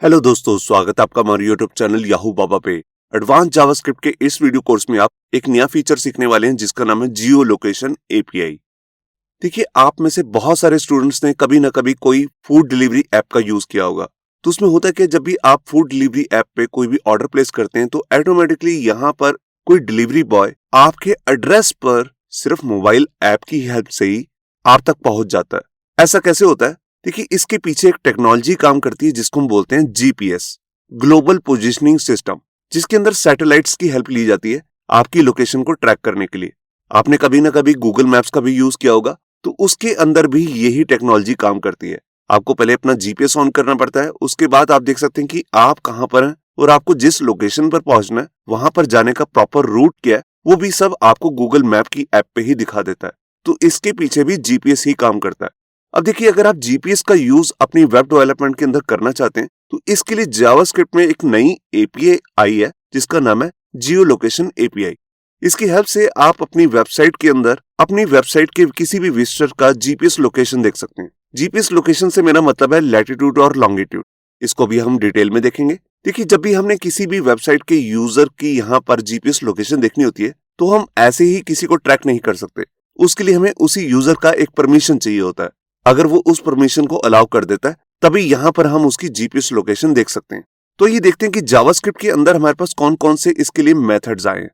Hello दोस्तों, स्वागत है आपका हमारे यूट्यूब चैनल याहू बाबा पे। एडवांस जावास्क्रिप्ट के इस वीडियो कोर्स में आप एक नया फीचर सीखने वाले हैं जिसका नाम है जियो लोकेशन एपीआई। देखिए, आप में से बहुत सारे स्टूडेंट्स ने कभी ना कभी कोई फूड डिलीवरी ऐप का यूज किया होगा। तो उसमें होता है कि जब भी आप फूड डिलीवरी ऐप पे कोई भी ऑर्डर प्लेस करते हैं तो ऑटोमेटिकली यहाँ पर कोई डिलीवरी बॉय आपके एड्रेस पर सिर्फ मोबाइल ऐप की हेल्प से ही आप तक पहुंच जाता है। ऐसा कैसे होता है? देखिए, इसके पीछे एक टेक्नोलॉजी काम करती है जिसको हम बोलते हैं जीपीएस, ग्लोबल पोजिशनिंग सिस्टम, जिसके अंदर सैटेलाइट्स की हेल्प ली जाती है आपकी लोकेशन को ट्रैक करने के लिए। आपने कभी ना कभी गूगल मैप्स का भी यूज किया होगा, तो उसके अंदर भी यही टेक्नोलॉजी काम करती है। आपको पहले अपना जीपीएस ऑन करना पड़ता है, उसके बाद आप देख सकते हैं कि आप कहां पर हैं और आपको जिस लोकेशन पर पहुंचना है वहां पर जाने का प्रॉपर रूट क्या है वो भी सब आपको गूगल मैप की ऐप पे ही दिखा देता है। तो इसके पीछे भी जीपीएस ही काम करता है। अब देखिए, अगर आप जीपीएस का यूज अपनी वेब डेवलपमेंट के अंदर करना चाहते हैं तो इसके लिए जावास्क्रिप्ट में एक नई एपीआई आई है जिसका नाम है जियो लोकेशन एपीआई। इसकी हेल्प से आप अपनी वेबसाइट के अंदर अपनी वेबसाइट के किसी भी विजिटर का जीपीएस लोकेशन देख सकते हैं। जीपीएस लोकेशन से मेरा मतलब है लैटिट्यूड और लॉन्गिट्यूड। इसको भी हम डिटेल में देखेंगे। देखिए, जब भी हमने किसी भी वेबसाइट के यूजर की यहाँ पर जीपीएस लोकेशन देखनी होती है तो हम ऐसे ही किसी को ट्रैक नहीं कर सकते। उसके लिए हमें उसी यूजर का एक परमिशन चाहिए होता है। अगर वो उस परमिशन को अलाउ कर देता है तभी यहाँ पर हम उसकी जीपीएस लोकेशन देख सकते हैं। तो ये देखते हैं कि जावास्क्रिप्ट के अंदर हमारे पास कौन कौन से इसके लिए मेथड्स आए हैं।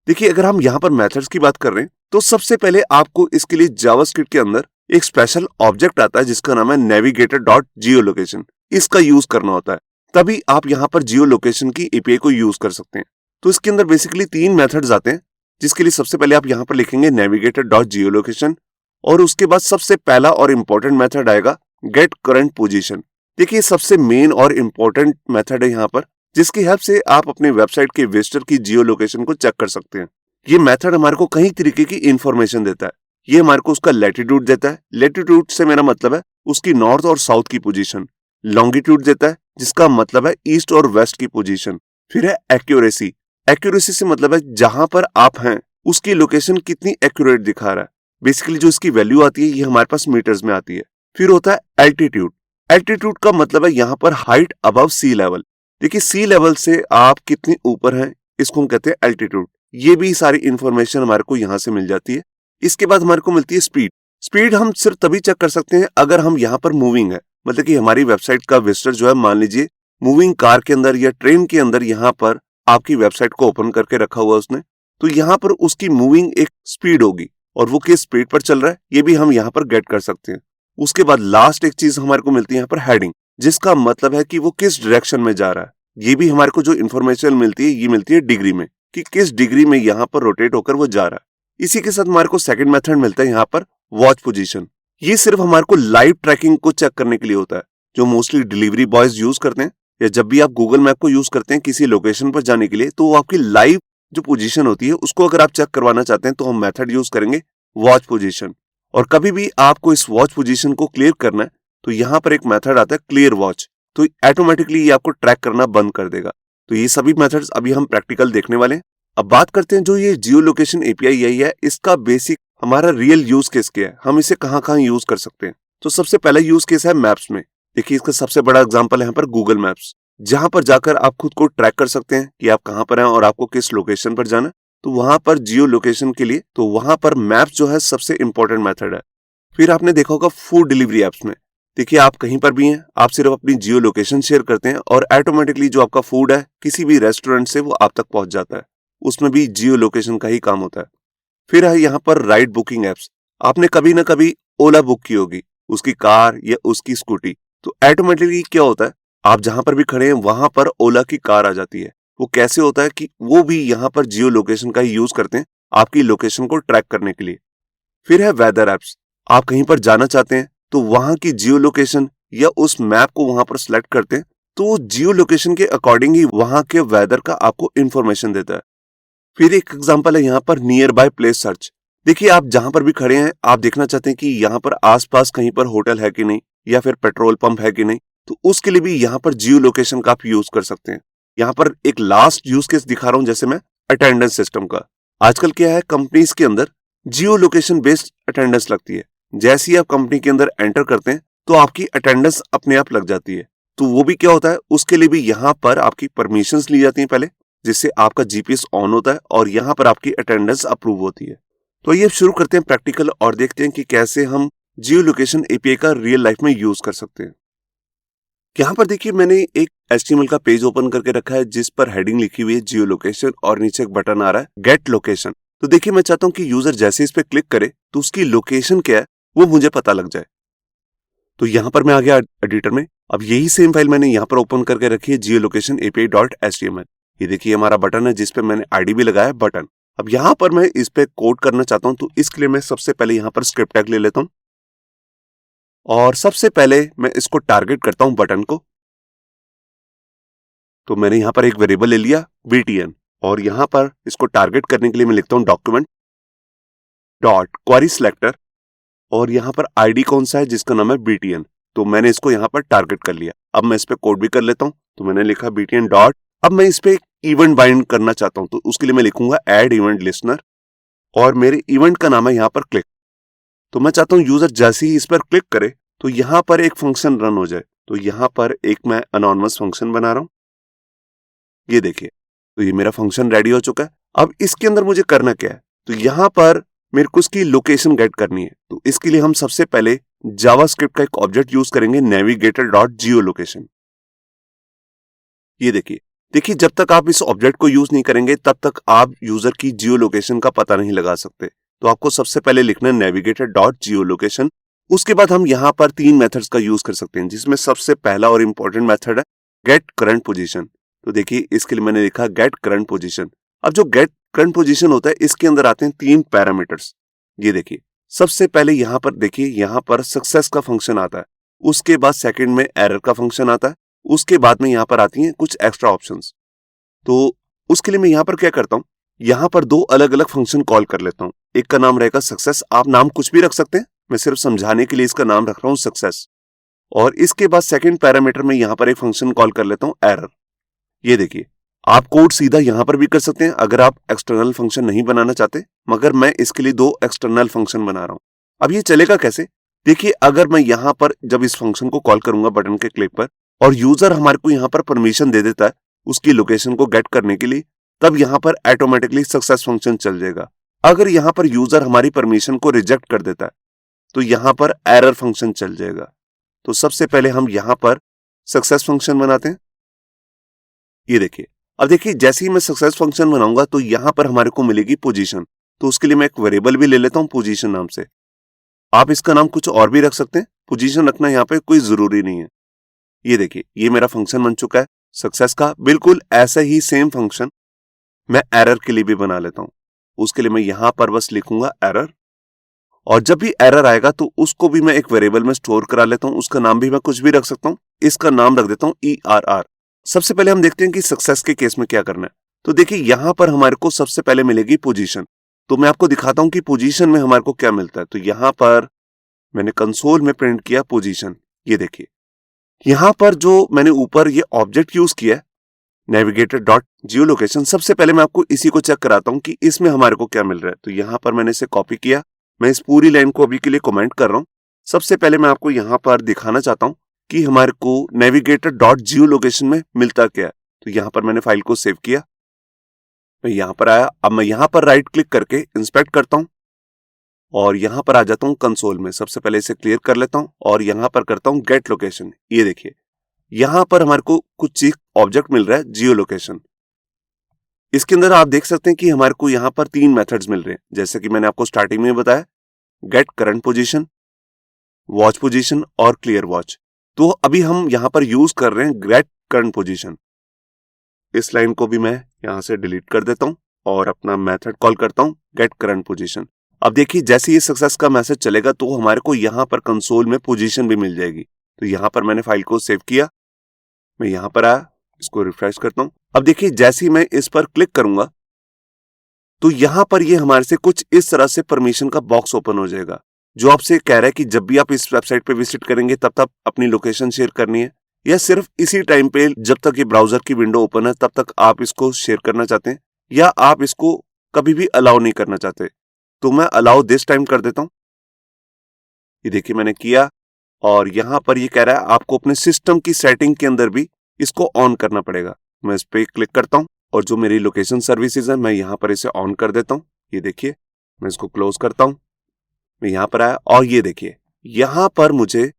देखिए, अगर हम यहाँ पर मेथड्स की बात कर रहे हैं तो सबसे पहले आपको इसके लिए जावास्क्रिप्ट के अंदर एक स्पेशल ऑब्जेक्ट आता है जिसका नाम है नेविगेटर डॉट जियो लोकेशन। इसका यूज करना होता है, तभी आप यहाँ पर जियो लोकेशन की एपीआई को यूज कर सकते हैं। तो इसके अंदर बेसिकली 3 मेथड्स आते हैं, जिसके लिए सबसे पहले आप यहाँ पर लिखेंगे नेविगेटर डॉट जियो लोकेशन और उसके बाद सबसे पहला और इंपॉर्टेंट मेथड आएगा गेट करंट पोजीशन। देखिए, सबसे मेन और इंपॉर्टेंट मेथड है यहाँ पर, जिसकी हेल्प से आप अपने वेबसाइट के विजिटर की जियो लोकेशन को चेक कर सकते हैं। ये मेथड हमारे को कई तरीके की इंफॉर्मेशन देता है। ये हमारे को उसका लैटिट्यूड देता है, लैटिट्यूड से मेरा मतलब है उसकी नॉर्थ और साउथ की पोजीशन। लॉन्गिट्यूड देता है जिसका मतलब है ईस्ट और वेस्ट की पोजीशन। फिर है एक्यूरेसी, एक्यूरेसी से मतलब है जहां पर आप हैं उसकी लोकेशन कितनी एक्यूरेट दिखा रहा है। बेसिकली जो इसकी वैल्यू आती है ये हमारे पास मीटर्स में आती है। फिर होता है एल्टीट्यूड, एल्टीट्यूड का मतलब है यहाँ पर हाइट अबव सी लेवल। देखिए, सी लेवल से आप कितने ऊपर हैं इसको हम कहते हैं एल्टीट्यूड। ये भी सारी इंफॉर्मेशन हमारे को यहाँ से मिल जाती है। इसके बाद हमारे को मिलती है स्पीड। स्पीड हम सिर्फ तभी चेक कर सकते हैं अगर हम यहाँ पर मूविंग है, मतलब कि हमारी वेबसाइट का विजिटर जो है, मान लीजिए मूविंग कार के अंदर या ट्रेन के अंदर यहाँ पर आपकी वेबसाइट को ओपन करके रखा हुआ उसने, तो यहाँ पर उसकी मूविंग एक स्पीड होगी और वो किस स्पीड पर चल रहा है ये भी हम यहाँ पर गेट कर सकते हैं। उसके बाद लास्ट एक चीज हमारे को मिलती है यहाँ पर हेडिंग, जिसका मतलब है कि वो किस डायरेक्शन में जा रहा है। ये भी हमारे को जो इन्फॉर्मेशन मिलती है ये मिलती है डिग्री में, कि किस डिग्री में यहाँ पर रोटेट होकर वो जा रहा है। इसी के साथ हमारे को सेकंड मेथड मिलता है यहाँ पर वॉच पोजीशन। ये सिर्फ हमारे को लाइव ट्रैकिंग को चेक करने के लिए होता है, जो मोस्टली डिलीवरी बॉयज यूज करते हैं, या जब भी आप गूगल मैप को यूज करते हैं किसी लोकेशन पर जाने के लिए तो वो आपकी लाइव जो पोजीशन होती है उसको अगर आप चेक करवाना चाहते हैं तो हम मेथड यूज करेंगे वॉच पोजीशन। और कभी भी आपको इस वॉच पोजीशन को क्लियर करना है तो यहाँ पर एक मेथड आता है क्लियर वॉच, तो ऑटोमेटिकली ये आपको ट्रैक करना बंद कर देगा। तो ये सभी मेथड्स अभी हम प्रैक्टिकल देखने वाले हैं। अब बात करते हैं जो ये जियो लोकेशन एपीआई यही है, इसका बेसिक हमारा रियल यूज केस क्या है, हम इसे कहाँ कहाँ यूज कर सकते हैं। तो सबसे पहला यूज केस है मैप्स में। देखिए, इसका सबसे बड़ा एग्जांपल है यहाँ पर गूगल मैप्स, जहां पर जाकर आप खुद को ट्रैक कर सकते हैं कि आप कहां पर हैं और आपको किस लोकेशन पर जाना। तो वहां पर जियो लोकेशन के लिए तो वहां पर मैप्स जो है सबसे इंपॉर्टेंट मेथड है। फिर आपने देखा होगा फूड डिलीवरी एप्स में, देखिए आप कहीं पर भी हैं, आप सिर्फ अपनी जियो लोकेशन शेयर करते हैं और ऑटोमेटिकली जो आपका फूड है किसी भी रेस्टोरेंट से वो आप तक पहुंच जाता है। उसमें भी जियो लोकेशन का ही काम होता है। फिर है यहाँ पर राइड बुकिंग एप्स। आपने कभी ना कभी ओला बुक की होगी, उसकी कार या उसकी स्कूटी, तो ऑटोमेटिकली क्या होता है आप जहां पर भी खड़े हैं वहां पर ओला की कार आ जाती है। वो कैसे होता है कि वो भी यहाँ पर जियो लोकेशन का ही यूज करते हैं आपकी लोकेशन को ट्रैक करने के लिए। फिर है वेदर एप्स। आप कहीं पर जाना चाहते हैं तो वहां की जियो लोकेशन या उस मैप को वहां पर सिलेक्ट करते हैं तो जियो लोकेशन के अकॉर्डिंग ही वहां के वेदर का आपको इंफॉर्मेशन देता है। फिर एक एग्जांपल है यहाँ पर नियर बाय प्लेस सर्च। देखिए, आप जहां पर भी खड़े हैं आप देखना चाहते हैं कि यहाँ पर आसपास कहीं पर होटल है कि नहीं या फिर पेट्रोल पंप है कि नहीं, तो उसके लिए भी यहाँ पर जियो लोकेशन का आप यूज कर सकते हैं। यहाँ पर एक लास्ट यूज केस दिखा रहा हूं, जैसे मैं अटेंडेंस सिस्टम का। आजकल क्या है, कंपनीज के अंदर जियो लोकेशन बेस्ड अटेंडेंस लगती है। जैसे ही आप कंपनी के अंदर एंटर करते हैं तो आपकी अटेंडेंस अपने आप लग जाती है। तो वो भी क्या होता है, उसके लिए भी यहाँ पर आपकी परमिशंस ली जाती हैं पहले, जिससे आपका जीपीएस ऑन होता है और यहाँ पर आपकी अटेंडेंस अप्रूव होती है। तो ये शुरू करते हैं प्रैक्टिकल और देखते हैं कि कैसे हम जियो लोकेशन एपीआई का रियल लाइफ में यूज कर सकते हैं। यहाँ पर देखिए मैंने एक HTML का पेज ओपन करके रखा है जिस पर हेडिंग लिखी हुई है जियो लोकेशन और नीचे एक बटन आ रहा है गेट लोकेशन। तो देखिए मैं चाहता हूं कि यूजर जैसे इस पे क्लिक करे तो उसकी लोकेशन क्या है वो मुझे पता लग जाए। तो यहाँ पर मैं आ गया एडिटर में। अब यही सेम फाइल मैंने यहाँ पर ओपन करके रखी है जियो लोकेशन API.html। ये देखिए हमारा बटन है जिसपे मैंने आईडी भी लगाया बटन। अब यहाँ पर मैं इस पे कोड करना चाहता हूँ, तो इसके लिए मैं सबसे पहले यहाँ पर स्क्रिप्ट टैग ले लेता हूँ और सबसे पहले मैं इसको टारगेट करता हूं बटन को। तो मैंने यहां पर एक वेरिएबल ले लिया btn और यहां पर इसको टारगेट करने के लिए मैं लिखता हूं डॉक्यूमेंट डॉट क्वेरी सिलेक्टर और यहां पर आईडी कौन सा है जिसका नाम है btn। तो मैंने इसको यहां पर टारगेट कर लिया। अब मैं इस पे कोड भी कर लेता हूं। तो मैंने लिखा btn डॉट, अब मैं इस पे एक इवेंट बाइंड करना चाहता हूं, तो उसके लिए मैं लिखूंगा ऐड इवेंट लिस्नर और मेरे इवेंट का नाम है यहां पर क्लिक। तो मैं चाहता हूं यूजर जैसे ही इस पर क्लिक करे तो यहां पर एक फंक्शन रन हो जाए। तो यहां पर एक मैं अनोनिमस फंक्शन बना रहा हूं, ये देखिए। तो ये मेरा फंक्शन रेडी हो चुका है। अब इसके अंदर मुझे करना क्या है, तो यहां पर मेरे को इसकी लोकेशन गेट करनी है। तो इसके लिए हम सबसे पहले जावास्क्रिप्ट का एक ऑब्जेक्ट यूज करेंगे नेविगेटर डॉट जियो लोकेशन। ये देखिए जब तक आप इस ऑब्जेक्ट को यूज नहीं करेंगे तब तक आप यूजर की जियो लोकेशन का पता नहीं लगा सकते। तो आपको सबसे पहले लिखना है नेविगेटर डॉट जियो लोकेशन। उसके बाद हम यहाँ पर 3 मेथड्स का यूज कर सकते हैं, जिसमें सबसे पहला और इंपॉर्टेंट मेथड है गेट करंट पोजीशन। तो देखिए इसके लिए मैंने लिखा गेट करंट पोजीशन। अब जो गेट करंट पोजीशन होता है इसके अंदर आते हैं 3 पैरामीटर्स। ये देखिए सबसे पहले यहाँ पर देखिए यहाँ पर सक्सेस का फंक्शन आता है, उसके बाद सेकंड में एरर का फंक्शन आता है, उसके बाद में यहाँ पर आती हैं कुछ एक्स्ट्रा ऑप्शंस। तो उसके लिए मैं यहाँ पर क्या करता हूँ, यहाँ पर 2 अलग अलग फंक्शन कॉल कर लेता हूँ। एक का नाम रहेगा सक्सेस, आप नाम कुछ भी रख सकते हैं, मैं सिर्फ समझाने के लिए इसका नाम रख रहा हूँ सक्सेस। और इसके बाद सेकंड पैरामीटर में यहाँ पर एक फंक्शन कॉल कर लेता हूँ एरर। ये देखिए आप कोड सीधा यहाँ पर भी कर सकते हैं अगर आप एक्सटर्नल फंक्शन नहीं बनाना चाहते, मगर मैं इसके लिए 2 एक्सटर्नल फंक्शन बना रहा हूँ। अब ये चलेगा कैसे, देखिए अगर मैं यहाँ पर जब इस फंक्शन को कॉल करूंगा बटन के क्लिक पर और यूजर हमारे को यहाँ पर परमिशन दे देता है उसकी लोकेशन को गेट करने के लिए, तब यहाँ पर ऑटोमेटिकली सक्सेस फंक्शन चल जाएगा। अगर यहाँ पर यूजर हमारी परमिशन को रिजेक्ट कर देता है तो यहाँ पर एरर फंक्शन चल जाएगा। तो सबसे पहले हम यहाँ पर सक्सेस फंक्शन बनाते हैं। ये देखिए अब देखिए जैसे ही मैं सक्सेस फंक्शन बनाऊंगा तो यहाँ पर हमारे को मिलेगी पोजीशन। तो उसके लिए मैं एक वेरिएबल भी ले लेता हूँ पोजीशन नाम से। आप इसका नाम कुछ और भी रख सकते हैं, पोजीशन रखना यहाँ पे कोई जरूरी नहीं है। ये देखिए ये मेरा फंक्शन बन चुका है सक्सेस का। बिल्कुल ऐसा ही सेम फंक्शन मैं एरर के लिए भी बना लेता हूं। उसके लिए मैं यहां पर बस लिखूंगा एरर और जब भी एरर आएगा तो उसको भी मैं एक वेरिएबल में स्टोर करा लेता हूं। उसका नाम भी मैं कुछ भी रख सकता हूं, इसका नाम रख देता हूं ERR। सबसे पहले हम देखते हैं कि सक्सेस के केस में क्या करना है। तो देखिए यहां पर हमारे को सबसे पहले मिलेगी पोजीशन। तो मैं आपको दिखाता हूं कि पोजीशन में हमारे को क्या मिलता है। तो यहां पर मैंने कंसोल में प्रिंट किया पोजीशन। ये देखिए यहां पर जो मैंने ऊपर ये ऑब्जेक्ट यूज किया है नेविगेटर डॉट जियो लोकेशन, सबसे पहले मैं आपको इसी को चेक कराता हूं कि इसमें हमारे को क्या मिल रहा है। तो यहां पर मैंने इसे कॉपी किया, मैं इस पूरी लाइन को अभी के लिए कमेंट कर रहा हूं। सबसे पहले मैं आपको यहां पर दिखाना चाहता हूं कि हमारे को नेविगेटर डॉट जियो लोकेशन में मिलता क्या है। तो यहां पर मैंने फाइल को सेव किया, मैं यहां पर आया। अब मैं यहां पर राइट क्लिक करके इंस्पेक्ट करता हूं और यहां पर आ जाता हूं कंसोल में। सबसे पहले इसे क्लियर कर लेता हूं और यहां पर करता हूं गेट लोकेशन। ये देखिए यहां पर हमारे को कुछ चीज ऑब्जेक्ट मिल रहा है जियो लोकेशन। इसके अंदर आप देख सकते हैं कि हमारे को यहां पर 3 मेथड्स मिल रहे हैं, जैसे कि मैंने आपको स्टार्टिंग में बताया get current position, watch position और क्लियर वॉच। तो अभी हम यहां पर यूज कर रहे हैं गेट करंट पोजीशन। इस लाइन को भी मैं यहां से डिलीट कर देता हूं और अपना मेथड कॉल करता हूं गेट करंट पोजीशन। अब देखिए जैसे ये सक्सेस का मैसेज चलेगा तो हमारे को यहां पर कंसोल में पोजीशन भी मिल जाएगी। तो यहां पर मैंने फाइल को सेव किया, मैं यहां पर आया, इसको रिफ्रेश करता हूं। अब देखिए जैसे ही मैं इस पर क्लिक करूंगा तो यहां पर ये हमारे से कुछ इस तरह से परमिशन का बॉक्स ओपन हो जाएगा, जो आपसे कह रहा है कि जब भी आप इस वेबसाइट पे विजिट करेंगे तब तक अपनी लोकेशन शेयर करनी है, या सिर्फ इसी टाइम पे जब तक ये ब्राउजर की विंडो ओपन है तब तक आप इसको शेयर करना चाहते हैं, या आप इसको कभी भी अलाउ नहीं करना चाहते। तो मैं अलाउ दिस टाइम कर देता हूं। ये देखिए मैंने किया और यहाँ पर ये कह रहा है आपको अपने सिस्टम की सेटिंग के अंदर भी इसको ऑन करना पड़ेगा। मैं इस पे क्लिक करता हूँ और जो मेरी लोकेशन सर्विसेज है मैं यहाँ पर इसे ऑन कर देता हूँ। ये देखिए, मैं इसको क्लोज करता हूँ। मैं यहाँ पर आया और ये देखिए, यहाँ पर मुझे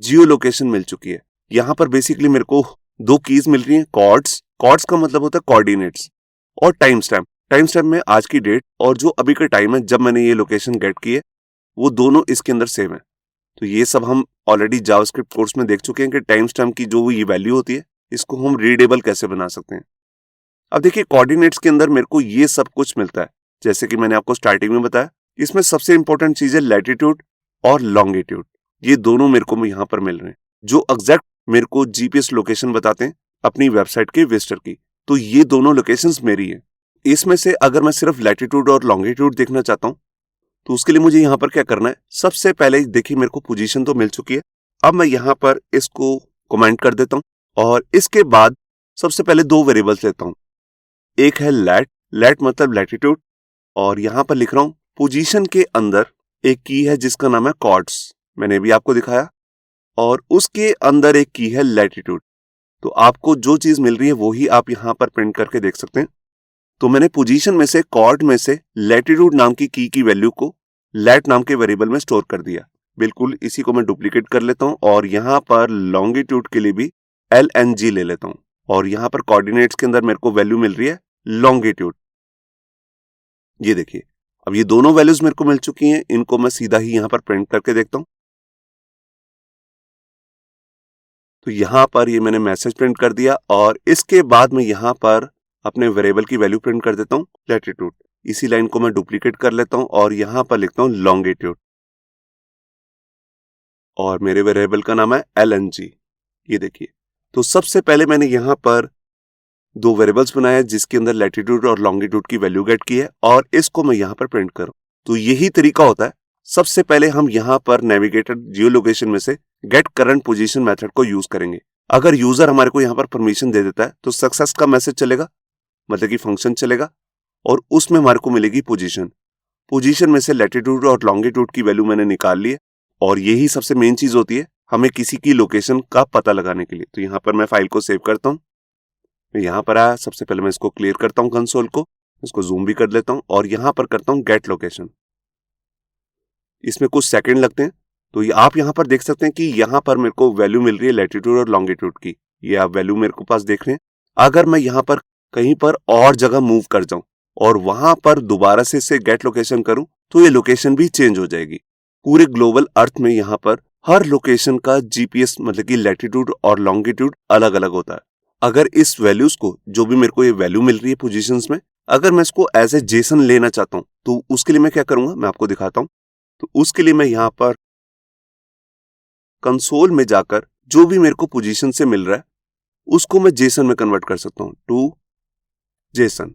जियो लोकेशन मिल चुकी है। यहाँ पर बेसिकली मेरे को दो कीज मिल रही हैं, कॉर्ड्स का मतलब होता है कोऑर्डिनेट्स, और टाइम स्टैम्प। टाइम स्टैम्प में आज की डेट और जो अभी का टाइम है जब मैंने ये लोकेशन गेट की है, वो दोनों इसके अंदर सेम है। तो ये सब हम ऑलरेडी जावास्क्रिप्ट कोर्स में देख चुके हैं कि टाइम स्टैम्प की जो ये वैल्यू होती है, इसको हम रीडेबल कैसे बना सकते हैं। अब देखिए, कोऑर्डिनेट्स के अंदर मेरे को ये सब कुछ मिलता है, जैसे कि मैंने आपको स्टार्टिंग में बताया। इसमें सबसे इंपॉर्टेंट चीज है लैटिट्यूड और लॉन्गिट्यूड। ये दोनों मेरे को यहाँ पर मिल रहे हैं, जो एग्जैक्ट मेरे को जीपीएस लोकेशन बताते हैं अपनी वेबसाइट के विजिटर की। तो ये दोनों लोकेशंस मेरी है। इसमें से अगर मैं सिर्फ लैटिट्यूड और लॉन्गिट्यूड देखना चाहता हूँ तो उसके लिए मुझे यहाँ पर क्या करना है। सबसे पहले देखिए, मेरे को पोजीशन तो मिल चुकी है। अब मैं यहाँ पर इसको कमेंट कर देता हूँ और इसके बाद सबसे पहले दो वेरिएबल्स लेता हूँ। एक है लेट मतलब लैटिट्यूड, और यहाँ पर लिख रहा हूँ पोजीशन के अंदर एक की है जिसका नाम है कॉर्ड्स, मैंने भी आपको दिखाया, और उसके अंदर एक की है लैटिट्यूड। तो आपको जो चीज मिल रही है वही आप यहाँ पर प्रिंट करके देख सकते हैं। तो मैंने पोजीशन में से, कॉर्ड में से लैटिट्यूड नाम की वैल्यू को लैट नाम के वेरिएबल में स्टोर कर दिया। बिल्कुल इसी को मैं डुप्लीकेट कर लेता हूं और यहाँ पर लॉन्गिट्यूड के लिए भी LNG ले लेता हूं, और यहाँ पर कोऑर्डिनेट्स के अंदर मेरे को वैल्यू मिल रही है लॉन्गिट्यूड। ये देखिए, अब ये दोनों वैल्यूज मेरे को मिल चुकी हैं। इनको मैं सीधा ही यहाँ पर प्रिंट करके देखता हूं। तो यहाँ पर ये मैंने मैसेज प्रिंट कर दिया और इसके बाद मैं यहाँ पर अपने वेरिएबल की वैल्यू प्रिंट कर देता हूँ लैटिट्यूड। इसी लाइन को मैं डुप्लीकेट कर लेता हूँ और यहाँ पर लिखता हूँ लॉन्गिट्यूड, और मेरे वेरिएबल का नाम है LNG। ये देखिए, तो सबसे पहले मैंने यहाँ पर दो वेरिएबल्स बनाए जिसके अंदर लैटिट्यूड और लॉन्गिट्यूड की वैल्यू गेट की है, और इसको मैं यहाँ पर प्रिंट करूँ। तो यही तरीका होता है। सबसे पहले हम यहाँ पर नेविगेटर जियो लोकेशन में से गेट करंट पोजीशन मेथड को यूज करेंगे। अगर यूजर हमारे को यहाँ पर परमिशन दे देता है तो सक्सेस का मैसेज चलेगा, मतलब कि फंक्शन चलेगा, और उसमें हमारे को मिलेगी पोजीशन में से लैटिट्यूड और लॉन्गिट्यूड की वैल्यू मैंने निकाल ली है। और यही सबसे मेन चीज होती है हमें किसी की लोकेशन का पता लगाने के लिए। तो यहाँ पर मैं फाइल को सेव करता हूँ। मैं यहाँ पर आया, सबसे पहले मैं इसको क्लियर करता हूँ कंसोल को, इसको जूम भी कर लेता हूँ और यहाँ पर करता हूँ गेट लोकेशन। इसमें कुछ सेकंड लगते हैं। तो ये आप यहाँ पर देख सकते हैं कि यहाँ पर मेरे को वैल्यू मिल रही है लैटिट्यूड और लॉन्गिट्यूड की। ये आप वैल्यू मेरे को पास देख रहे हैं। अगर मैं यहाँ पर कहीं पर और जगह मूव कर जाऊं और वहां पर दोबारा से इसे गेट लोकेशन करूं तो ये लोकेशन भी चेंज हो जाएगी। पूरे ग्लोबल अर्थ में यहाँ पर हर लोकेशन का जीपीएस मतलब कि लैटिट्यूड और लॉन्गिट्यूड अलग अलग होता है। अगर इस वैल्यूज को, जो भी मेरे को ये वैल्यू मिल रही है पोजीशंस में, अगर मैं इसको एज ए जेसन लेना चाहता हूं तो उसके लिए मैं क्या करूंगा, मैं आपको दिखाता हूं। तो उसके लिए मैं यहाँ पर कंसोल में जाकर जो भी मेरे को पोजीशन से मिल रहा है उसको मैं जेसन में कन्वर्ट कर सकता हूं, टू जेसन।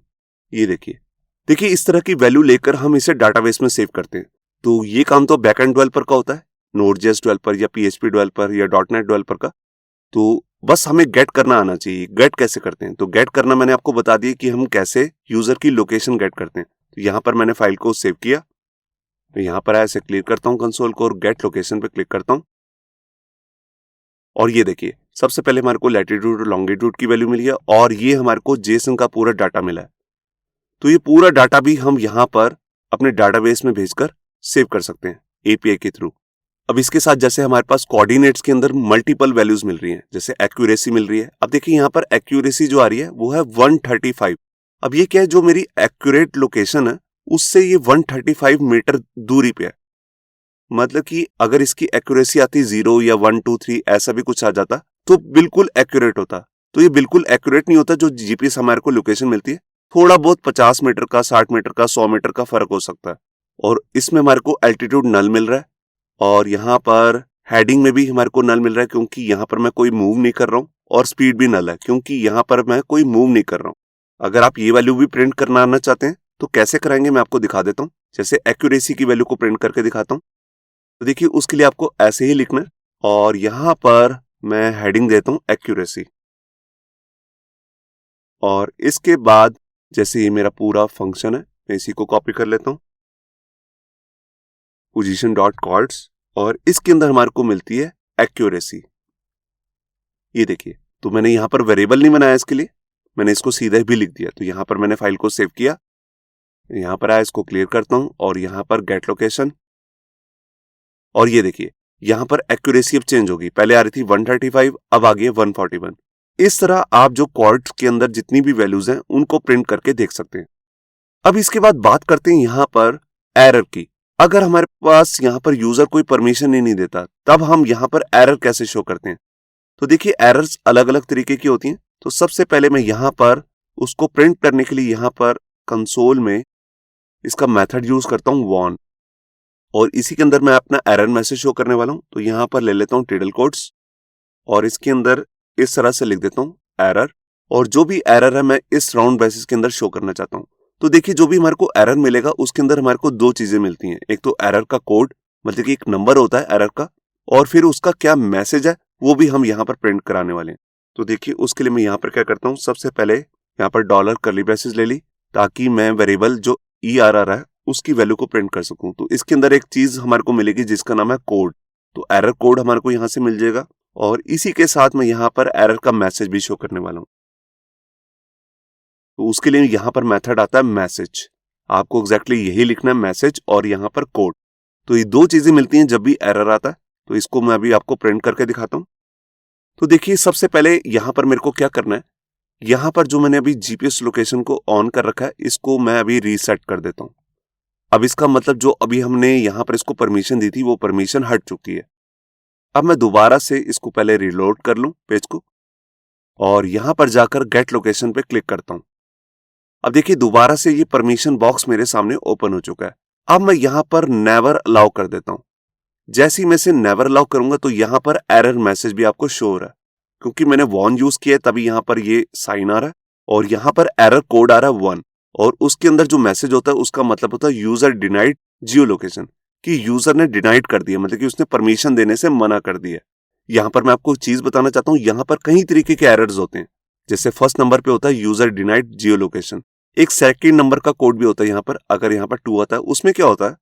ये देखिए इस तरह की वैल्यू लेकर हम इसे डाटाबेस में सेव करते हैं। तो ये काम तो बैकएंड डेवलपर का होता है, नोड.जेएस डेवलपर या PHP डेवलपर या .NET डेवलपर का। तो बस हमें गेट करना आना चाहिए। गेट कैसे करते हैं, तो गेट करना मैंने आपको बता दिया कि हम कैसे यूजर की लोकेशन गेट करते हैं। तो यहाँ पर मैंने फाइल को सेव किया, तो यहाँ पर ऐसे क्लियर करता हूँ कंसोल को और गेट लोकेशन पे क्लिक करता हूँ। और ये देखिए, सबसे पहले हमारे को लैटिट्यूड और लॉन्गिट्यूड की वैल्यू मिली है और ये हमारे को जेसन का पूरा डाटा मिला है। तो ये पूरा डाटा भी हम यहाँ पर अपने डाटाबेस में भेजकर सेव कर सकते हैं API के थ्रू। अब इसके साथ जैसे हमारे पास कोऑर्डिनेट्स के अंदर मल्टीपल वैल्यूज मिल रही हैं, जैसे एक्यूरेसी मिल रही है। अब देखिए यहाँ पर एक्यूरेसी जो आ रही है वो है 135। अब ये क्या है, जो मेरी एक्यूरेट लोकेशन है उससे ये 135 मीटर दूरी पे है। मतलब कि अगर इसकी एक्यूरेसी आती 0 या 1 2 3 ऐसा भी कुछ आ जाता तो बिल्कुल एक्यूरेट होता। तो ये बिल्कुल एक्यूरेट नहीं होता। जो जीपीएस हमारे को लोकेशन मिलती है, थोड़ा बहुत 50 मीटर का, 60 मीटर का, 100 मीटर का फर्क हो सकता है। और इसमें हमारे को एल्टीट्यूड नल मिल रहा है और यहाँ पर हेडिंग में भी हमारे को नल मिल रहा है क्योंकि यहाँ पर मैं कोई मूव नहीं कर रहा हूँ, और स्पीड भी नल है क्योंकि यहाँ पर मैं कोई मूव नहीं कर रहा हूँ। अगर आप ये वैल्यू भी प्रिंट करना आना चाहते हैं तो कैसे कराएंगे मैं आपको दिखा देता हूँ। जैसे एक्यूरेसी की वैल्यू को प्रिंट करके दिखाता हूँ। तो देखिए उसके लिए आपको ऐसे ही लिखना है और यहाँ पर मैं हेडिंग देता हूँ एक्यूरेसी, और इसके बाद जैसे ये मेरा पूरा फंक्शन है मैं इसी को कॉपी कर लेता हूँ, पोजीशन.कॉर्ड्स, और इसके अंदर हमारे को मिलती है एक्यूरेसी। ये देखिए, तो मैंने यहाँ पर वेरिएबल नहीं बनाया इसके लिए, मैंने इसको सीधा भी लिख दिया। तो यहाँ पर मैंने फाइल को सेव किया, यहाँ पर आया, इसको क्लियर करता हूं और यहाँ पर गेट लोकेशन, और ये देखिए यहाँ पर एक्यूरेसी अब चेंज होगी। पहले आ रही थी 135, अब आ गई है 141। इस तरह आप जो क्वाड्स के अंदर जितनी भी वैल्यूज हैं उनको प्रिंट करके देख सकते हैं। अब इसके बाद बात करते हैं यहाँ पर एरर की। अगर हमारे पास यहाँ पर यूजर कोई परमिशन ही नहीं देता, तब हम यहाँ पर एरर कैसे शो करते हैं? तो देखिए, एरर्स अलग अलग तरीके की होती हैं। तो सबसे पहले मैं यहाँ पर उसको प्रिंट करने के लिए यहाँ पर कंसोल में इसका मेथड यूज करता हूँ warn, और इसी के अंदर मैं अपना एरर मैसेज शो करने वाला हूँ। तो यहाँ पर ले लेता हूँ टिडल कोड्स और इसके अंदर इस तरह से लिख देता हूँ एरर, और जो भी एरर है मैं इस राउंड बेसिस के अंदर शो करना चाहता हूँ। तो देखिए, जो भी हमारे को एरर मिलेगा उसके अंदर हमारे को दो चीजें मिलती हैं। एक तो एरर का कोड, मतलब कि एक नंबर होता है एरर का, और फिर उसका क्या मैसेज है वो भी हम यहाँ पर प्रिंट कराने वाले हैं। तो देखिए, उसके लिए मैं यहाँ पर क्या करता हूँ, सबसे पहले यहाँ पर डॉलर कर्ली ब्रेसेस ले ली, ताकि मैं वेरिएबल जो ERR है उसकी वैल्यू को प्रिंट कर सकूं। तो इसके अंदर एक चीज हमारे को मिलेगी जिसका नाम है कोड। तो एरर कोड हमारे को यहाँ से मिल जाएगा, और इसी के साथ मैं यहाँ पर एरर का मैसेज भी शो करने वाला हूँ। तो उसके लिए यहाँ पर मेथड आता है मैसेज। आपको एग्जैक्टली यही लिखना है, मैसेज और यहाँ पर कोड। तो ये दो चीजें मिलती हैं जब भी एरर आता है। तो इसको मैं अभी आपको प्रिंट करके दिखाता हूँ। तो देखिए, सबसे पहले यहाँ पर मेरे को क्या करना है, यहाँ पर जो मैंने अभी GPS लोकेशन को ऑन कर रखा है, इसको मैं अभी रीसेट कर देता हूँ। अब इसका मतलब जो अभी हमने यहाँ पर इसको परमिशन दी थी वो परमिशन हट चुकी है। अब मैं दोबारा से इसको पहले रिलोड कर लूं पेज को, और यहाँ पर जाकर गेट लोकेशन पे क्लिक करता हूँ। अब देखिए, दोबारा से ये परमिशन बॉक्स मेरे सामने ओपन हो चुका है। अब मैं यहाँ पर नेवर अलाउ कर देता हूँ। जैसे ही मैं इसे नेवर अलाउ करूंगा तो यहाँ पर एरर मैसेज भी आपको शो हो रहा है, क्योंकि मैंने वॉन यूज किया है तभी यहाँ पर ये साइन आ रहा है, और यहाँ पर एरर कोड आ रहा है 1, और उसके अंदर जो मैसेज होता है उसका मतलब होता है यूजर डिनाइड जियो लोकेशन, कि यूजर ने डिनाइड कर दिया, मतलब कि उसने परमिशन देने से मना कर दिया। यहाँ पर मैं आपको एक चीज बताना चाहता हूँ, यहाँ पर कई तरीके के एरर्स होते हैं। जैसे फर्स्ट नंबर पे होता है यूजर डिनाइड जियो लोकेशन, एक सेकंड नंबर का कोड भी होता है यहाँ पर। अगर यहाँ पर 2 आता है, उसमें क्या होता है,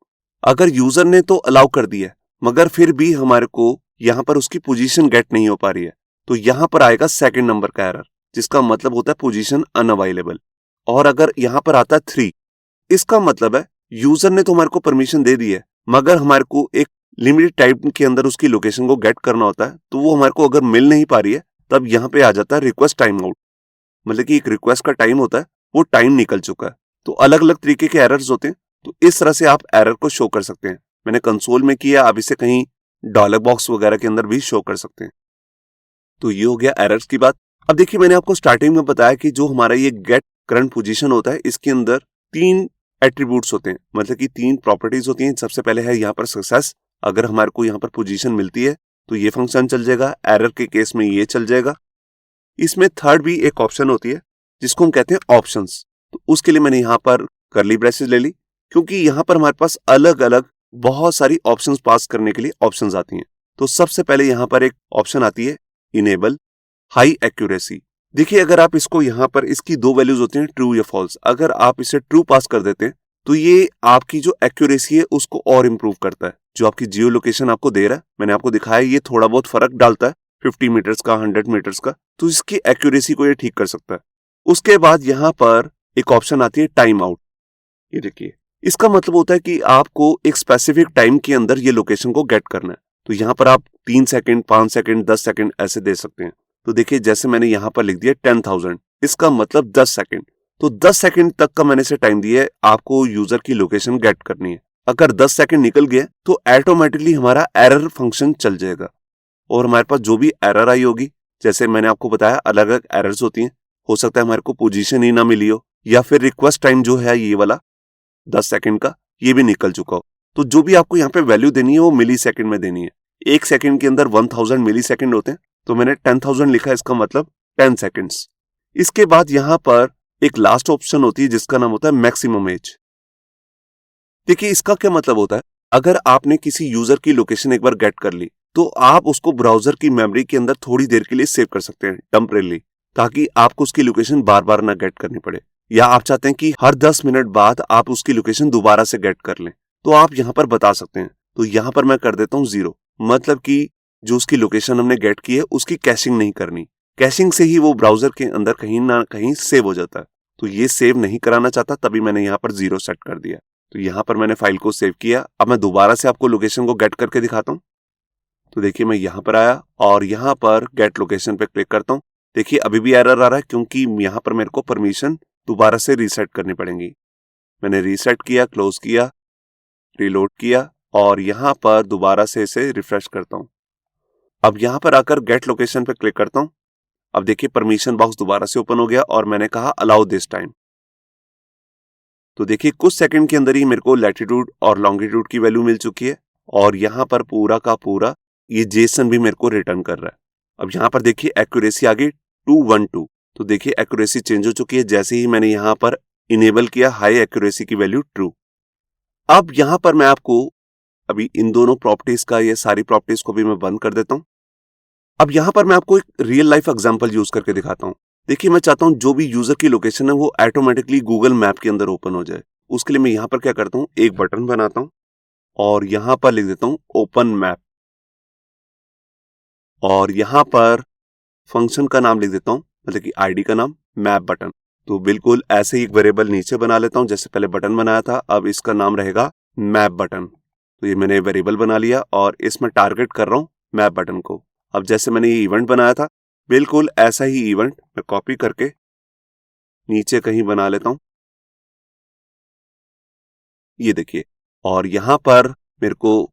अगर यूजर ने तो अलाउ कर दिया है मगर फिर भी हमारे को यहाँ पर उसकी पोजीशन गेट नहीं हो पा रही है, तो यहाँ पर आएगा सेकंड नंबर का एरर, जिसका मतलब होता है पोजीशन अनअवेलेबल। और अगर यहाँ पर आता है 3, इसका मतलब है यूजर ने तो हमारे को परमिशन दे दी है मगर हमारे को एक लिमिटेड टाइम के अंदर उसकी लोकेशन को गेट करना होता है, तो वो हमारे को अगर मिल नहीं पा रही है, तब यहाँ पे आ जाता है रिक्वेस्ट टाइम आउट, मतलब कि एक रिक्वेस्ट का टाइम होता है, वो टाइम निकल चुका है। तो अलग अलग तरीके के एरर्स होते हैं। तो इस तरह से आप एरर को शो कर सकते हैं। मैंने कंसोल में किया, आप इसे कहीं डॉलर बॉक्स वगैरह के अंदर भी शो कर सकते हैं। तो ये हो गया एरर्स की बात। अब देखिए, मैंने आपको स्टार्टिंग में बताया कि जो हमारा ये गेट करंट पोजीशन होता है, इसके अंदर 3 एट्रीब्यूट्स होते हैं, मतलब कि 3 प्रॉपर्टीज होती हैं। सबसे पहले है यहाँ पर सक्सेस। अगर हमारे को यहाँ पर पोजीशन मिलती है तो ये फंक्शन चल जाएगा, एरर के केस में ये चल जाएगा। इसमें थर्ड भी एक ऑप्शन होती है जिसको हम कहते हैं ऑप्शंस। तो उसके लिए मैंने यहाँ पर कर्ली ब्रेसेस ले ली, क्योंकि यहाँ पर हमारे पास अलग अलग बहुत सारी ऑप्शंस पास करने के लिए ऑप्शंस आती हैं। तो सबसे पहले यहाँ पर एक ऑप्शन आती है इनेबल हाई एक्यूरेसी। देखिए, अगर आप इसको यहाँ पर, इसकी 2 वैल्यूज होती हैं, ट्रू या फॉल्स। अगर आप इसे ट्रू पास कर देते हैं तो ये आपकी जो एक्यूरेसी है उसको और इंप्रूव करता है। जो आपकी जियो लोकेशन आपको दे रहा है, मैंने आपको दिखाया, ये थोड़ा बहुत फर्क डालता है, 50 मीटर्स का, 100 मीटर्स का, तो इसकी एक्यूरेसी को ये ठीक कर सकता है। उसके बाद यहाँ पर एक ऑप्शन आती है टाइम आउट। ये देखिए, इसका मतलब होता है कि आपको एक स्पेसिफिक टाइम के अंदर ये लोकेशन को गेट करना है। तो यहाँ पर आप 3 सेकंड, 5 सेकंड, 10 सेकंड ऐसे दे सकते हैं। तो देखिए, जैसे मैंने यहाँ पर लिख दिया 10,000, इसका मतलब 10 सेकंड। तो 10 सेकंड तक का मैंने से टाइम दिया है, आपको यूजर की लोकेशन गेट करनी है। अगर 10 सेकंड निकल गया तो ऑटोमेटिकली हमारा एरर फंक्शन चल जाएगा, और हमारे पास जो भी एरर आई होगी, जैसे मैंने आपको बताया अलग अलग एरर्स होती हैं, हो सकता है हमारे को पोजीशन ही ना मिली हो, या फिर रिक्वेस्ट टाइम जो है ये वाला 10 सेकंड का, ये भी निकल चुका हो। तो जो भी आपको यहाँ पे वैल्यू देनी है वो मिली सेकंड में देनी है। 1 सेकंड के अंदर 1000 मिली सेकंड होते हैं, तो मैंने 10,000 लिखा, इसका मतलब 10 सेकंड्स। इसके बाद यहाँ पर एक लास्ट ऑप्शन होती है जिसका नाम होता है मैक्सिमम एज। देखिए, इसका क्या मतलब होता है, अगर आपने किसी यूजर की लोकेशन एक बार गेट कर ली तो आप उसको ब्राउजर की मेमोरी के अंदर थोड़ी देर के लिए सेव कर सकते हैं टेम्परेरी, ताकि आपको उसकी लोकेशन बार बार ना गेट करनी पड़े। या आप चाहते हैं कि हर 10 मिनट बाद आप उसकी लोकेशन दोबारा से गेट कर लें, तो आप यहाँ पर बता सकते हैं। तो यहाँ पर मैं कर देता हूँ 0, मतलब कि जो उसकी लोकेशन हमने गेट की है उसकी कैशिंग नहीं करनी। कैशिंग से ही वो ब्राउजर के अंदर कहीं ना कहीं सेव हो जाता है, तो ये सेव नहीं कराना चाहता, तभी मैंने यहाँ पर 0 सेट कर दिया। तो यहाँ पर मैंने फाइल को सेव किया। अब मैं दोबारा से आपको लोकेशन को गेट करके दिखाता हूँ। तो देखिए मैं यहाँ पर आया और यहाँ पर गेट लोकेशन पे क्लिक करता हूँ। देखिए अभी भी एरर आ रहा है क्योंकि यहाँ पर मेरे को परमिशन दोबारा से रीसेट करनी पड़ेंगी। मैंने रीसेट किया, क्लोज किया, रीलोड किया और यहाँ पर दोबारा से इसे रिफ्रेश करता हूँ। अब यहाँ पर आकर गेट लोकेशन पे क्लिक करता हूँ। अब देखिए परमिशन बॉक्स दोबारा से ओपन हो गया और मैंने कहा अलाउ दिस टाइम। तो देखिए कुछ सेकंड के अंदर ही मेरे को लैटिट्यूड और लॉन्गिट्यूड की वैल्यू मिल चुकी है और यहाँ पर पूरा का पूरा ये जेसन भी मेरे को रिटर्न कर रहा है। अब यहाँ पर देखिए एक्यूरेसी आ गई 212। तो देखिए एक्यूरेसी चेंज हो चुकी है जैसे ही मैंने यहाँ पर इनेबल किया हाई एक्यूरेसी की वैल्यू ट्रू। अब यहाँ पर मैं आपको अभी इन दोनों प्रॉपर्टीज का, ये सारी प्रॉपर्टीज को भी मैं बंद कर देता हूँ। अब यहाँ पर मैं आपको एक रियल लाइफ एग्जांपल यूज करके दिखाता हूँ। देखिए मैं चाहता हूँ जो भी यूजर की लोकेशन है वो ऑटोमेटिकली गूगल मैप के अंदर ओपन हो जाए। उसके लिए मैं यहाँ पर क्या करता हूँ, एक बटन बनाता हूँ और यहाँ पर लिख देता हूँ ओपन मैप और यहाँ पर फंक्शन का नाम लिख देता हूँ, मतलब कि आईडी का नाम मैप बटन। तो बिल्कुल ऐसे ही एक वेरिएबल नीचे बना लेता हूँ, जैसे पहले बटन बनाया था, अब इसका नाम रहेगा मैप बटन। तो ये मैंने वेरिएबल बना लिया और इसमें टारगेट कर रहा हूँ मैप बटन को। अब जैसे मैंने ये इवेंट बनाया था बिल्कुल ऐसा ही इवेंट मैं कॉपी करके नीचे कहीं बना लेता हूं, ये देखिए। और यहां पर मेरे को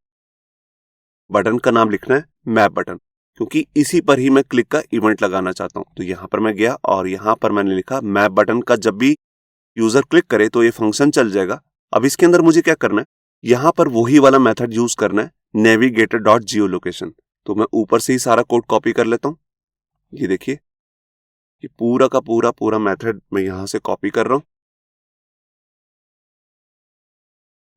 बटन का नाम लिखना है मैप बटन, क्योंकि इसी पर ही मैं क्लिक का इवेंट लगाना चाहता हूं। तो यहां पर मैं गया और यहां पर मैंने लिखा मैप बटन का जब भी यूजर क्लिक करे तो ये फंक्शन चल जाएगा। अब इसके अंदर मुझे क्या करना है, यहां पर वही वाला मेथड यूज करना है navigator.geolocation। तो मैं ऊपर से ही सारा कोड कॉपी कर लेता हूं। ये देखिए ये पूरा का पूरा मेथड मैं यहां से कॉपी कर रहा हूं।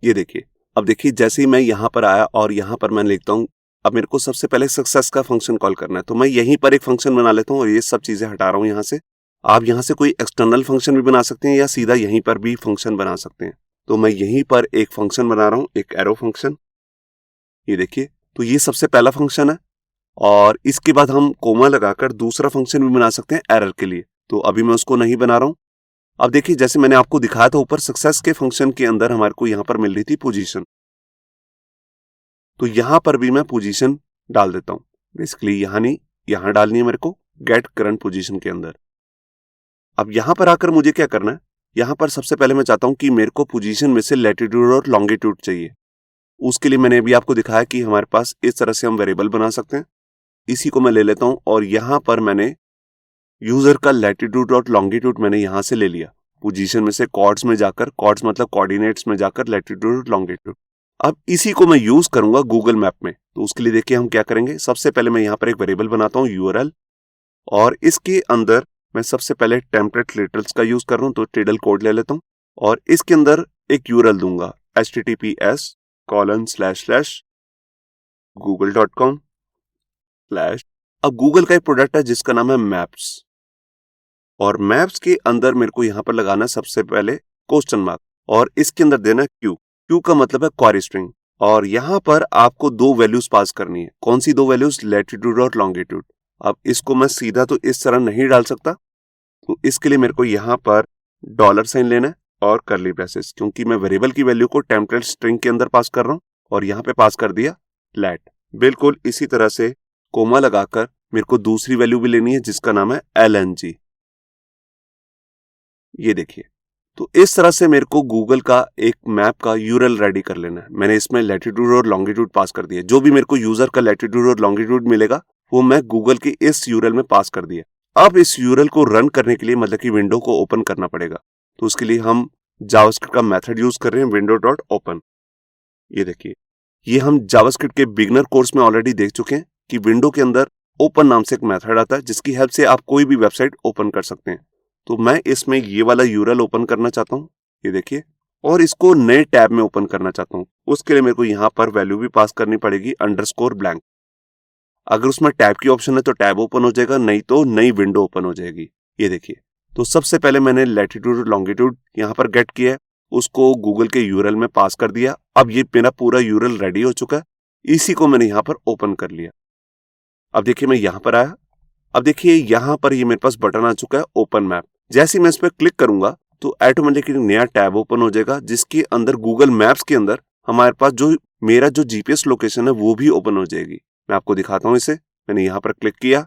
ये देखिए, अब देखिए जैसे ही मैं यहां पर आया और यहां पर मैं लिखता हूं, अब मेरे को सबसे पहले सक्सेस का फंक्शन कॉल करना है, तो मैं यहीं पर एक फंक्शन बना लेता हूं और ये सब चीजें हटा रहा हूं यहां से। आप यहां से कोई एक्सटर्नल फंक्शन भी बना सकते हैं या सीधा यहीं पर भी फंक्शन बना सकते हैं। तो मैं यहीं पर एक फंक्शन बना रहा हूं, एक एरो फंक्शन। ये देखिए, तो ये सबसे पहला फंक्शन है और इसके बाद हम कोमा लगाकर दूसरा फंक्शन भी बना सकते हैं एरर के लिए। तो अभी मैं उसको नहीं बना रहा हूं। अब देखिए जैसे मैंने आपको दिखाया था ऊपर सक्सेस के फंक्शन के अंदर हमारे को यहां पर मिल रही थी पोजीशन, तो यहां पर भी मैं पोजीशन डाल देता हूं। बेसिकली यहां नहीं, यहां डालनी है मेरे को गेट करंट पोजीशन के अंदर। अब यहां पर आकर मुझे क्या करना है, यहां पर सबसे पहले मैं चाहता हूं कि मेरे को पोजीशन में से लैटिट्यूड और लॉन्गिट्यूड चाहिए। उसके लिए मैंने अभी आपको दिखाया कि हमारे पास इस तरह से हम वेरिएबल बना सकते हैं। इसी को मैं ले लेता हूं और यहां पर मैंने यूजर का लैटिट्यूड और लॉन्गिट्यूड मैंने यहां से ले लिया। पोजीशन में से कॉर्ड्स में जाकर, कॉर्ड्स मतलब कोऑर्डिनेट्स में जाकर लैटिट्यूड और लॉन्गिट्यूड। अब इसी को मैं यूज करूंगा गूगल मैप में। तो उसके लिए देखिए हम क्या करेंगे, सबसे पहले मैं यहां पर एक वेरिएबल बनाता हूं यूआरएल और इसके अंदर मैं सबसे पहले टेम्पलेट लिटरल्स का यूज कर रहा हूं, तो टिडल कोड ले लेता हूं और इसके अंदर एक यूआरएल दूंगा https://google.com/। अब गूगल का एक प्रोडक्ट है जिसका नाम है मैप्स और मैप्स के अंदर मेरे को यहां पर लगाना सबसे पहले क्वेश्चन मार्क और इसके अंदर देना क्यू। क्यू का मतलब है क्वेरी स्ट्रिंग और यहां पर आपको दो वैल्यूज पास करनी है। कौन सी दो वैल्यूज, लैटिट्यूड और लॉन्गिट्यूड। अब इसको मैं सीधा तो इस तरह नहीं डाल सकता, तो इसके लिए मेरे को यहां पर $साइन लेना है और करली ब्रेसेस, क्योंकि मैं वेरिएबल की वैल्यू को टेम्पलेट स्ट्रिंग के अंदर पास कर रहा हूं और यहां पे पास कर दिया लैट। बिल्कुल इसी तरह से कोमा लगाकर मेरे को दूसरी वैल्यू भी लेनी है जिसका नाम है LNG। ये देखिए, तो इस तरह से मेरे को गूगल का एक मैप का यूआरएल रेडी कर लेना है। मैंने इसमें लैटिट्यूड और लॉन्गिट्यूड पास कर दिया। जो भी मेरे को यूजर का लैटिट्यूड और लॉन्गिट्यूड मिलेगा वो मैं गूगल के इस यूआरएल में पास कर दिया। अब इस यूआरएल को रन करने के लिए मतलब कि विंडो को ओपन करना पड़ेगा, तो उसके लिए हम जावास्क्रिप्ट का मेथड यूज कर रहे हैं window.open। ये देखिए, ये हम जावास्क्रिप्ट के बिगनर कोर्स में ऑलरेडी देख चुके हैं कि विंडो के अंदर ओपन नाम से एक मेथड आता है जिसकी हेल्प से आप कोई भी वेबसाइट ओपन कर सकते हैं। तो मैं इसमें ये वाला यूआरएल ओपन करना चाहता हूँ, ये देखिए, और इसको नए टैब में ओपन करना चाहता हूँ। उसके लिए मेरे को यहाँ पर वैल्यू भी पास करनी पड़ेगी _blank। अगर उसमें टैब की ऑप्शन है तो टैब ओपन हो जाएगा, नहीं तो नई विंडो ओपन हो जाएगी। ये देखिए, तो सबसे पहले मैंने लैटिट्यूड और लॉन्गिट्यूड यहाँ पर गेट किया है, उसको गूगल के यूआरएल में पास कर दिया। अब ये मेरा पूरा यूआरएल रेडी हो चुका है, इसी को मैंने यहाँ पर ओपन कर लिया। अब देखिए मैं यहाँ पर आया। अब देखिए यहाँ पर ये मेरे पास बटन आ चुका है ओपन मैप। जैसे ही मैं इस पर क्लिक करूंगा तो ऑटोमेटिकली नया टैब ओपन हो जाएगा, जिसके अंदर गूगल मैप्स के अंदर हमारे पास जो मेरा जो जीपीएस लोकेशन है वो भी ओपन हो जाएगी। मैं आपको दिखाता हूं इसे। मैंने यहाँ पर क्लिक किया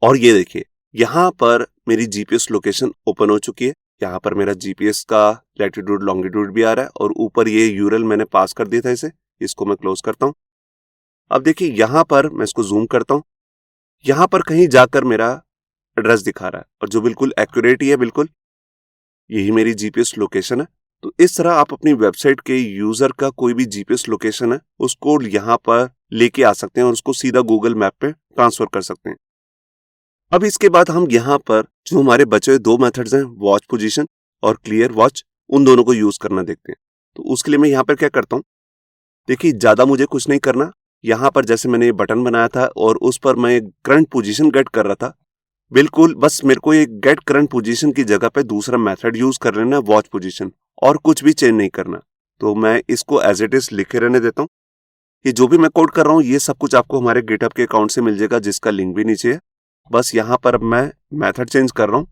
और ये देखिए यहाँ पर मेरी जीपीएस लोकेशन ओपन हो चुकी है। यहाँ पर मेरा जीपीएस का लैटिट्यूड लॉन्गिट्यूड भी आ रहा है और ऊपर ये यूआरएल मैंने पास कर दिया था इसे। इसको मैं क्लोज करता हूं। अब देखिए यहाँ पर मैं इसको जूम करता हूं। यहाँ पर कहीं जाकर मेरा एड्रेस दिखा रहा है और जो बिल्कुल एक्यूरेट ही है, बिल्कुल यही मेरी जीपीएस लोकेशन है। तो इस तरह आप अपनी वेबसाइट के यूजर का कोई भी जीपीएस लोकेशन है उसको यहाँ पर लेके आ सकते हैं और उसको सीधा गूगल मैप पे ट्रांसफर कर सकते हैं। अब इसके बाद हम यहाँ पर जो हमारे बचे हुए दो मेथड्स हैं, वॉच पोजीशन और क्लियर वॉच, उन दोनों को यूज करना देखते हैं। तो उसके लिए मैं यहाँ पर क्या करता हूँ, देखिए ज्यादा मुझे कुछ नहीं करना। यहाँ पर जैसे मैंने ये बटन बनाया था और उस पर मैं करंट पोजीशन गेट कर रहा था, बिल्कुल बस मेरे को ये गेट करंट पोजीशन की जगह पे दूसरा मेथड यूज कर लेना है, वॉच पोजीशन, और कुछ भी चेंज नहीं करना। तो मैं इसको एज इट इज लिखे रहने देता हूँ। ये जो भी मैं कोड कर रहा हूँ ये सब कुछ आपको हमारे गिटहब के अकाउंट से मिल जाएगा, जिसका लिंक भी नीचे है। बस यहाँ पर मैं मेथड चेंज कर रहा हूँ,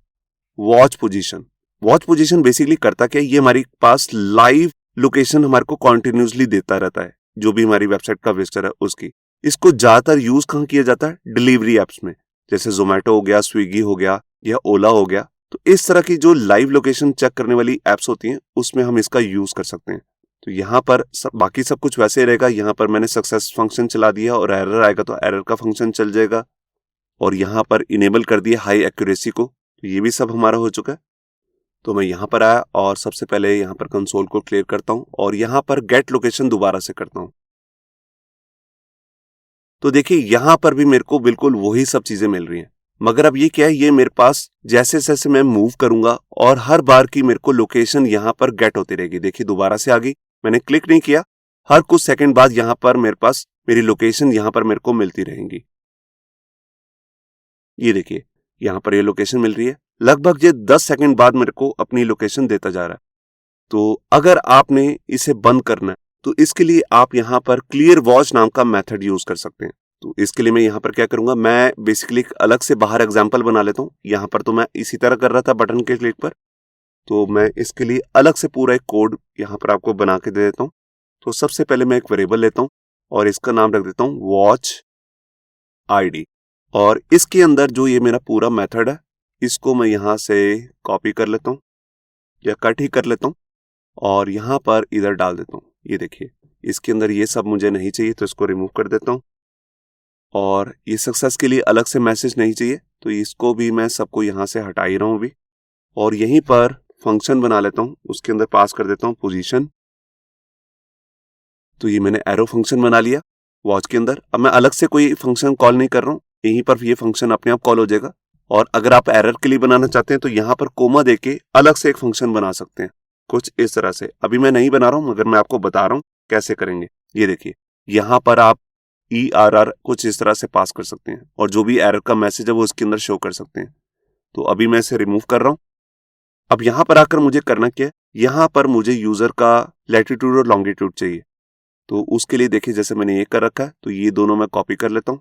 watch position. Watch position basically करता क्या है, ये हमारे पास लाइव लोकेशन हमारे को कॉन्टिन्यूसली देता रहता है, जो भी हमारी वेबसाइट का विजिटर है उसकी। इसको ज्यादातर यूज कहाँ किया जाता है, डिलीवरी एप्स में, जैसे जोमेटो हो गया, स्विगी हो गया या ओला हो गया। तो इस तरह की जो लाइव लोकेशन चेक करने वाली एप्स होती हैं उसमें हम इसका यूज कर सकते हैं। तो यहाँ पर बाकी सब कुछ वैसे ही रहेगा। यहाँ पर मैंने सक्सेस फंक्शन चला दिया और एरर आएगा तो एरर का फंक्शन चल जाएगा, और यहाँ पर इनेबल कर दिया हाई एक्यूरेसी को। तो ये भी सब हमारा हो चुका है। तो मैं यहाँ पर आया और सबसे पहले यहाँ पर कंसोल को क्लियर करता हूँ और यहाँ पर गेट लोकेशन दोबारा से करता हूँ। तो देखिए यहाँ पर भी मेरे को बिल्कुल वही सब चीजें मिल रही हैं, मगर अब ये क्या है, ये मेरे पास जैसे जैसे मैं मूव करूंगा और हर बार की मेरे को लोकेशन यहाँ पर गेट होती रहेगी। देखिए दोबारा से आ गई, मैंने क्लिक नहीं किया, हर कुछ सेकंड बाद यहाँ पर मेरे पास मेरी लोकेशन यहाँ पर मेरे को मिलती रहेंगी। ये देखिए यहाँ पर ये लोकेशन मिल रही है, लगभग ये 10 सेकंड बाद मेरे को अपनी लोकेशन देता जा रहा है। तो अगर आपने इसे बंद करना है तो इसके लिए आप यहाँ पर क्लियर वॉच नाम का मेथड यूज कर सकते हैं। तो इसके लिए मैं यहाँ पर क्या करूंगा, मैं बेसिकली एक अलग से बाहर एग्जांपल बना लेता हूँ। यहाँ पर तो मैं इसी तरह कर रहा था बटन के क्लिक पर, तो मैं इसके लिए अलग से पूरा एक कोड यहाँ पर आपको बना के दे देता हूँ। तो सबसे पहले मैं एक वेरिएबल लेता हूँ और इसका नाम रख देता हूँ वॉच आईडी, और इसके अंदर जो ये मेरा पूरा मेथड है इसको मैं यहाँ से कॉपी कर लेता हूँ या कट ही कर लेता हूँ और यहाँ पर इधर डाल देता हूँ। ये देखिए इसके अंदर ये सब मुझे नहीं चाहिए तो इसको रिमूव कर देता हूँ, और ये सक्सेस के लिए अलग से मैसेज नहीं चाहिए तो इसको भी मैं सबको यहाँ से हटा ही रहा हूँ अभी। और यहीं पर फंक्शन बना लेता हूँ, उसके अंदर पास कर देता हूँ पोजीशन। तो ये मैंने एरो फंक्शन बना लिया वॉच के अंदर। अब मैं अलग से कोई फंक्शन कॉल नहीं कर रहा हूँ, यहीं पर ये फंक्शन अपने आप कॉल हो जाएगा। और अगर आप एरर के लिए बनाना चाहते हैं तो यहाँ पर कोमा देके अलग से एक फंक्शन बना सकते हैं, कुछ इस तरह से। अभी मैं नहीं बना रहा हूँ मगर मैं आपको बता रहा हूँ कैसे करेंगे। ये देखिए यहाँ पर आप ERR कुछ इस तरह से पास कर सकते हैं और जो भी एरर का मैसेज है वो इसके अंदर शो कर सकते हैं। तो अभी मैं इसे रिमूव कर रहा हूँ। अब यहाँ पर आकर मुझे करना क्या है, यहाँ पर मुझे यूजर का लैटिट्यूड और लॉन्गिट्यूड चाहिए। तो उसके लिए देखिए जैसे मैंने ये कर रखा है तो ये दोनों मैं कॉपी कर लेता हूँ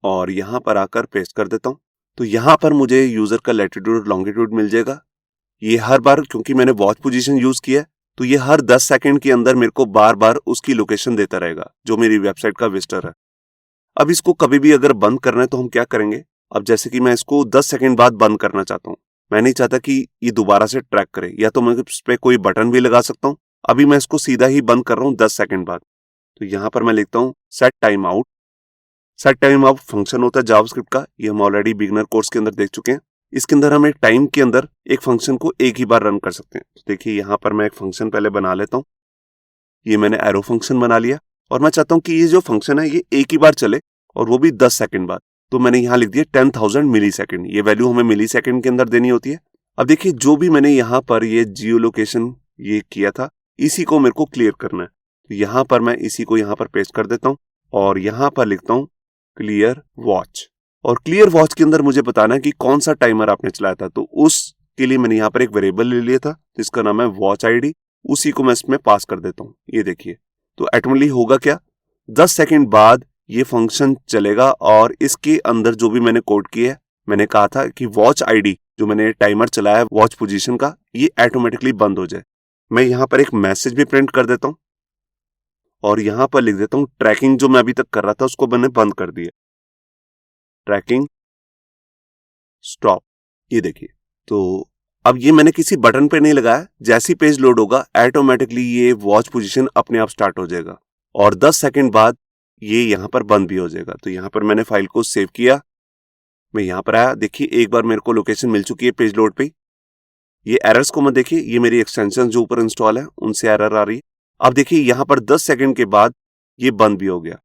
और यहाँ पर आकर पेस्ट कर देता हूँ। तो यहाँ पर मुझे यूजर का लैटिट्यूड और लॉन्गिट्यूड मिल जाएगा। ये हर बार, क्योंकि मैंने वॉच पोजीशन यूज किया है, तो ये हर 10 सेकंड के अंदर मेरे को बार बार उसकी लोकेशन देता रहेगा जो मेरी वेबसाइट का विजिटर है। अब इसको कभी भी अगर बंद करना है तो हम क्या करेंगे, अब जैसे कि मैं इसको 10 सेकंड बाद बंद करना चाहता हूँ, मैं नहीं चाहता कि ये दोबारा से ट्रैक करे, या तो मैं इस पे कोई बटन भी लगा सकता हूँ। अभी मैं इसको सीधा ही बंद कर रहा हूँ 10 सेकंड बाद। तो यहाँ पर मैं लिखता हूँ set time out. Set time out function होता है जावास्क्रिप्ट का, ये हम ऑलरेडी बिगिनर कोर्स के अंदर देख चुके हैं। इसके अंदर हम एक टाइम के अंदर एक फंक्शन को एक ही बार रन कर सकते हैं। तो देखिए यहाँ पर मैं एक फंक्शन पहले बना लेता हूँ। ये मैंने एरो फंक्शन बना लिया और मैं चाहता हूँ कि ये जो फंक्शन है ये एक ही बार चले और वो भी 10 सेकंड बाद। तो मैंने यहाँ लिख दिया 10,000 मिली सेकेंड। ये वैल्यू हमें मिली सेकेंड के अंदर देनी होती है। अब देखिए जो भी मैंने यहाँ पर ये जियो लोकेशन ये किया था इसी को मेरे को क्लियर करना है। तो यहाँ पर मैं इसी को यहाँ पर पेस्ट कर देता हूँ और यहाँ पर लिखता हूँ क्लियर वॉच। और क्लियर वॉच के अंदर मुझे बताना है कि कौन सा टाइमर आपने चलाया था। तो उसके लिए मैंने यहाँ पर एक वेरिएबल ले लिया था जिसका नाम है वॉच आईडी, उसी को मैं इसमें पास कर देता हूँ। ये देखिए तो ऑटोमेटिकली होगा क्या, 10 सेकंड बाद ये फंक्शन चलेगा और इसके अंदर जो भी मैंने कोड किया है, मैंने कहा था कि वॉच आईडी जो मैंने टाइमर चलाया वॉच पोजीशन का, ये ऑटोमेटिकली बंद हो जाए। मैं यहाँ पर एक मैसेज भी प्रिंट कर देता हूँ और यहाँ पर लिख देता हूँ ट्रैकिंग जो मैं अभी तक कर रहा था उसको मैंने बंद कर दिया, ट्रैकिंग स्टॉप। ये देखिए, तो अब ये मैंने किसी बटन पे नहीं लगाया, जैसी पेज लोड होगा ऑटोमेटिकली ये वॉच पोजीशन अपने आप स्टार्ट हो जाएगा और 10 सेकंड बाद ये यहाँ पर बंद भी हो जाएगा। तो यहाँ पर मैंने फाइल को सेव किया, मैं यहाँ पर आया, देखिए एक बार मेरे को लोकेशन मिल चुकी है पेज लोड पे। ये एरर्स को मत देखिए, ये मेरी एक्सटेंशन जो ऊपर इंस्टॉल है उनसे एरर आ रही है। अब देखिए यहाँ पर 10 सेकंड के बाद ये बंद भी हो गया।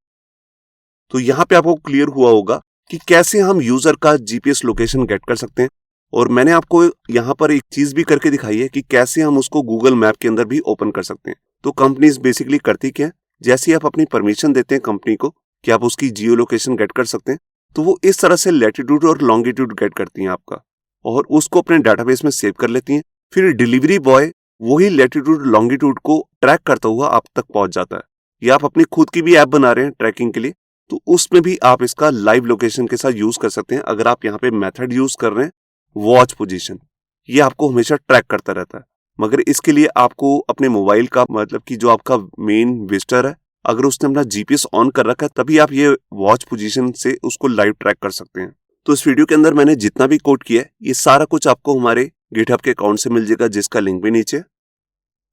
तो यहाँ पे आपको क्लियर हुआ होगा कि कैसे हम यूजर का जीपीएस लोकेशन गेट कर सकते हैं। और मैंने आपको यहाँ पर एक चीज भी करके दिखाई है कि कैसे हम उसको गूगल मैप के अंदर भी ओपन कर सकते हैं। तो कंपनीज बेसिकली करती क्या है, जैसे आप अपनी परमिशन देते हैं कंपनी को कि आप उसकी जियो लोकेशन गेट कर सकते हैं, तो वो इस तरह से लैटिट्यूड और लॉन्गिट्यूड गेट करती हैं आपका और उसको अपने डाटाबेस में सेव कर लेती हैं। फिर डिलीवरी बॉय वही लैटिट्यूड लॉन्गिट्यूड को ट्रैक करता हुआ आप तक पहुंच जाता है। या आप अपनी खुद की भी ऐप बना रहे हैं ट्रैकिंग के लिए, तो उसमें भी आप इसका लाइव लोकेशन के साथ यूज कर सकते हैं। अगर आप यहाँ पे मेथड यूज कर रहे हैं वॉच पोजीशन, ये आपको हमेशा ट्रैक करता रहता है, मगर इसके लिए आपको अपने मोबाइल का मतलब कि जो आपका मेन विजिटर है, अगर उसने अपना जीपीएस ऑन कर रखा है तभी आप ये वॉच पोजीशन से उसको लाइव ट्रैक कर सकते हैं। तो इस वीडियो के अंदर मैंने जितना भी कोड किया है ये सारा कुछ आपको हमारे गिटहब के अकाउंट से मिल जाएगा, जिसका लिंक भी नीचे।